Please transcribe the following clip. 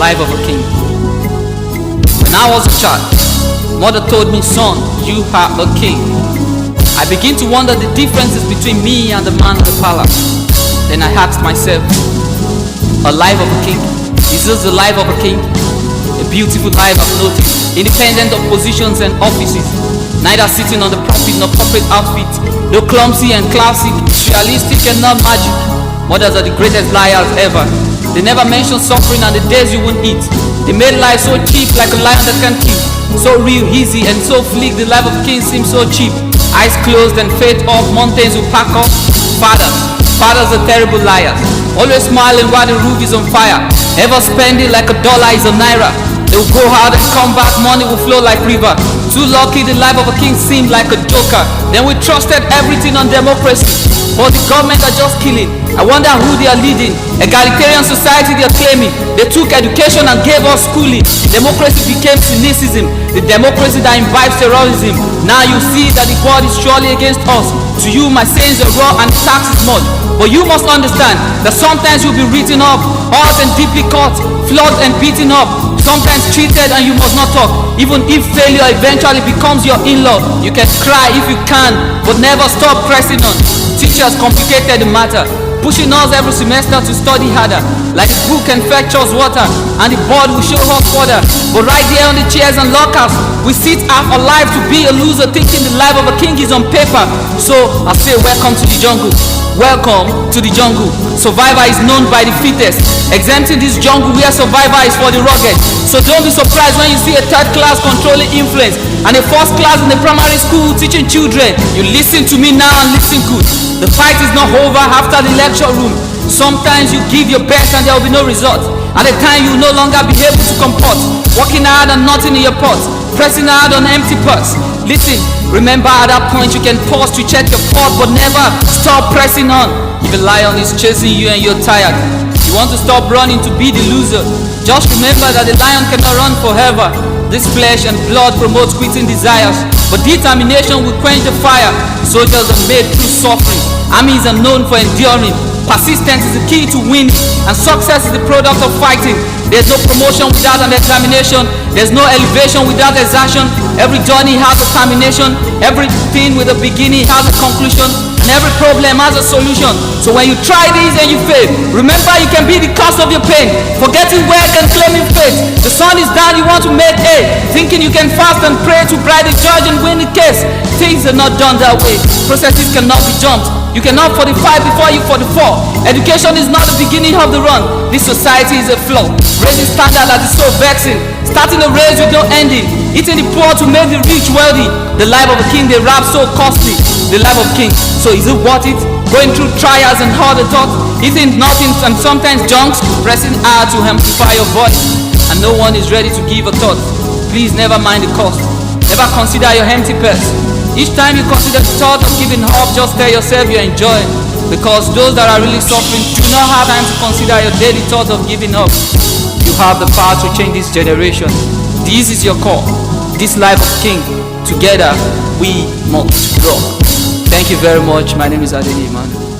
life of a king. When I was a child, mother told me, son, you are a king. I begin to wonder the differences between me and the man in the palace. Then I asked myself, a life of a king? Is this the life of a king? A beautiful life I've noticed, independent of positions and offices, neither sitting on the pulpit nor corporate outfit, though clumsy and classic, realistic and not magic. Mothers are the greatest liars ever. They never mention suffering and the days you won't eat. They made life so cheap, like a lion that can kill. So real, easy and so fleek, the life of kings seems so cheap. Eyes closed and faith off, mountains will pack up. Fathers are terrible liars, always smiling while the roof is on fire. Ever spending like $1 is a naira. They will go out and come back, money will flow like river. Too lucky, the life of a king seemed like a joker. Then we trusted everything on democracy, but the government are just killing. I wonder who they are leading. Egalitarian society they are claiming. They took education and gave us schooling. Democracy became cynicism, the democracy that imbibes terrorism. Now you see that the God is surely against us. To you my sayings are raw and the tax is much. But you must understand that sometimes you'll be written up, hard and deeply cut, flogged and beaten up, sometimes cheated and you must not talk. Even if failure eventually becomes your in-law, you can cry if you can, but never stop pressing on. Teachers complicated the matter, pushing us every semester to study harder. Like the book can fetch us water, and the board will show us further. But right there on the chairs and lockers, we sit half alive to be a loser, thinking the life of a king is on paper. So I say welcome to the jungle. Welcome to the jungle. Survivor is known by the fittest, exempting this jungle where survivor is for the rugged. So don't be surprised when you see a third class controlling influence and a first class in the primary school teaching children. You listen to me now and listen good. The fight is not over after the lecture room. Sometimes you give your best and there will be no result. At the time you will no longer be able to comport, working hard and nothing in your pot, pressing hard on empty purse. Listen, remember at that point you can pause to check your pot, but never stop pressing on. If a lion is chasing you and you're tired, you want to stop running to be the loser, just remember that the lion cannot run forever. This flesh and blood promotes quitting desires, but determination will quench the fire. Soldiers are made through suffering, armies are known for enduring. Persistence is the key to winning, and success is the product of fighting. There's no promotion without an examination. There's no elevation without exertion. Every journey has a termination. Everything with a beginning has a conclusion, and every problem has a solution. So when you try this and you fail, remember you can be the cause of your pain. Forgetting work and claiming faith. The sun is down, you want to make hay, thinking you can fast and pray to bribe the judge and win the case. Things are not done that way. Processes cannot be jumped. You cannot 45 before you 44. Education is not the beginning of the run. This society is a flaw. Raising standard that is so vexing. Starting a race with no ending. Eating the poor to make the rich wealthy. The life of a king they rap so costly. The life of a king. So is it worth it? Going through trials and hard thoughts, eating nothing and sometimes junks, pressing hard to amplify your voice, and no one is ready to give a thought. Please never mind the cost. Never consider your empty purse. Each time you consider the thought of giving up, just tell yourself you're enjoying, because those that are really suffering do not have time to consider your daily thought of giving up. You have the power to change this generation. This is your call. This life of king. Together we must grow. Thank you very much. My name is Adeniyi, Emmanuel.